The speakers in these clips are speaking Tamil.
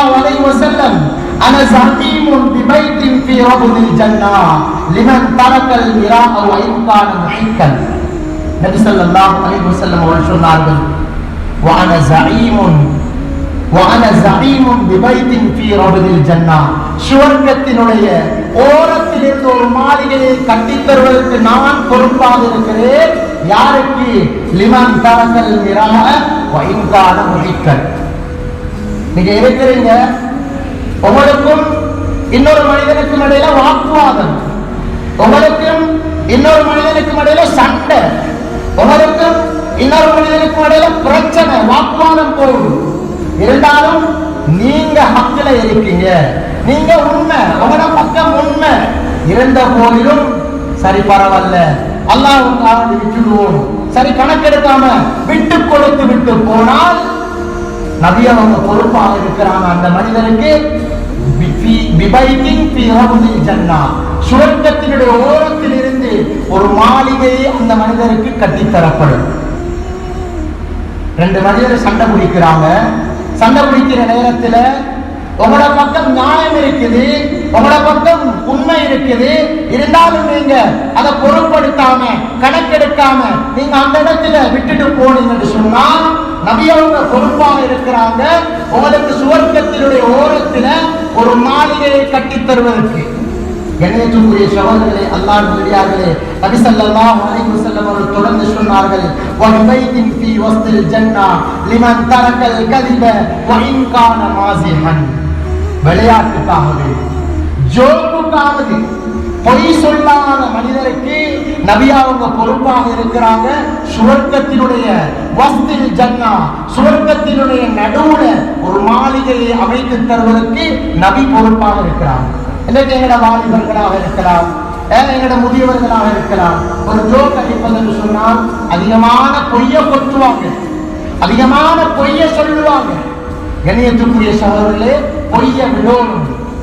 ஸல்லல்லாஹு அலைஹி வஸல்லம் அன ஸஹீமுன் பிபைத்தின் ஃபீ ரபுதில் ஜன்னah லிமன் தரக்கல் மிராஅ வ இன் கான முஹிக்கன். நபி ஸல்லல்லாஹு அலைஹி வஸல்லம் அவர்கள் சொன்னார்கள், وأنا زعيم ببيت في ربد الجنة. சுவர்க்கத்தினுடைய ஓரத்தில் இருந்து ஒரு மாளிகையை கட்டித் தருவதற்கு நான் பொறுப்பாக இருக்கிறேன். யாருக்கு? லிமன் தரக்கல் மிராஅ வ இன் கான முஹிக்கன். நீங்க இருக்கிறீங்க, உங்களுக்கும் இன்னொரு மனிதனுக்கும் இடையில வாக்குவாதம், உங்களுக்கும் இன்னொரு மனிதனுக்கும் இடையில சண்டை, உங்களுக்கும் இன்னொரு மனிதனுக்கும் இடையில பிரச்சனை, வாக்குவாதம் போகும். இருந்தாலும் நீங்க ஹக்கில இருக்கீங்க, நீங்க உண்மை, உங்களோட பக்கம் உண்மை இருந்த போதிலும் சரி பரவாயில்ல, அல்லாஹ்வுக்காக விட்டுடுவோம், சரி கணக்கெடுக்காம விட்டு கொடுத்து விட்டு போனால் நபி அவங்க பொறுப்பாக இருக்கிறாங்க. அந்த மனிதனுக்கு சுவர்க்கத்தினுடைய ஓரத்தில் இருந்து ஒரு மாளிகையை அந்த மனிதருக்கு கட்டித்தரப்படும். ரெண்டு மனிதர் சண்டை பிடிக்கிறாங்க. சண்டை பிடிக்கிற நேரத்தில் உங்களோட பக்கம் நியாயம் இருக்குது, உங்களோட பக்கம் உண்மை இருக்குது. இருந்தாலும் நீங்க அதை பொருட்படுத்தாம கணக்கெடுக்காம நீங்க அந்த இடத்துல விட்டுட்டு போனீங்கன்னு சொன்னா நபி அவங்க பொறுப்பாக இருக்கிறாங்க உங்களுக்கு சுவர்க்கத்தினுடைய ஓரத்துல ஒரு மாளிகையை கட்டித் தருவதற்கு. கண்ணியத்துக்குரிய சகோதரர்களே, அல்லாஹ்வின் நல்லடியார்களே, நபி ஸல்லல்லாஹு அலைஹி வஸல்லம் அவர்கள் தொடர்ந்து சொன்னார்கள், வபைத்தின் ஃபீ வஸ்தில் ஜன்னah லிமன் தரக்கல் கதிப வ இன் கான மாஸிஹன். விளையாட்டுக்காகவே ஜோக்குக்காகவே பொய் சொல்லாத மனிதருக்கு நபி அவங்க பொறுப்பாக இருக்கிறாங்க. சுவர்க்கத்தினுடைய வஸ்தில் ஜன்னah, சுவர்க்கத்தினுடைய நடுவுல ஒரு மாளிகையை அமைத்து தருவதற்கு நபி பொறுப்பாக இருக்கிறாங்க. இன்னைக்கு எங்கட வாலிபர்களாக இருக்கலாம், எங்கட முதியவர்களாக இருக்கலாம், ஒரு ஜோக் அடிப்பது சொன்னால் அதிகமான பொய்ய கொட்டுவாங்க, அதிகமான பொய்ய சொல்லுவாங்க. கண்ணியத்துக்குரிய சகோதரர்களே, பொய்ய விடணும்.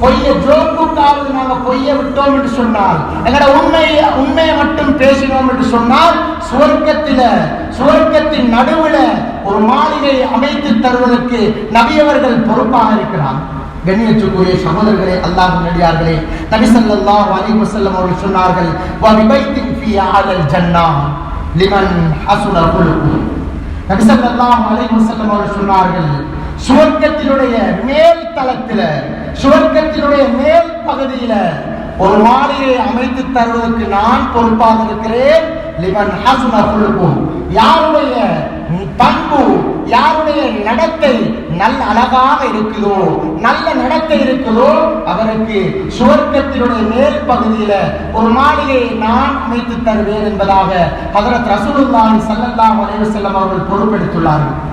பொய்ய ஜோக்குக்காவது நாங்க பொய்ய விட்டோம் என்று சொன்னால், எங்கட உண்மையை மட்டும் பேசினோம் என்று சொன்னால் சுவர்க்கத்தின் நடுவுல ஒரு மாளிகை அமைத்து தருவதற்கு நபி அவர்கள் பொறுப்பாக இருக்கிறார். கண்ணியத்துக்குரிய சகோதரர்களே, அல்லாஹ்வின் நல்லடியார்களே, நபி ஸல்லல்லாஹு அலைஹி வஸல்லம் அவர்கள் சொன்னார்கள், வபிபைத்தின் ஃபீ அலல் ஜன்னah லிமன் ஹஸன குலுஹு. நபி ஸல்லல்லாஹு அலைஹி வஸல்லம் அவர்கள் சொன்னார்கள், சுவர்க்கத்தினுடைய மேல் தளத்தில, சுவர்க்கத்தினுடைய மேல் பகுதியில ஒரு மாளிகையை அமைத்து தருவதற்கு நான் பொறுப்பாக இருக்கிறேன். லிமன் ஹஸன குலுஹு. யாருடைய பண்பு, யாருடைய நடத்தை நல்ல அழகாக இருக்குதோ, நல்ல நடத்தை இருக்குதோ, அவருக்கு சுவர்க்கத்தினுடைய மேல் பகுதியில ஒரு மாளிகையை நான் அமைத்து தருவேன் என்பதாக ஹஜ்ரத் ரசூலுல்லாஹி ஸல்லல்லாஹு அலைஹி வஸல்லம் அவர்கள் பொறுப்பெடுத்துள்ளார்கள்.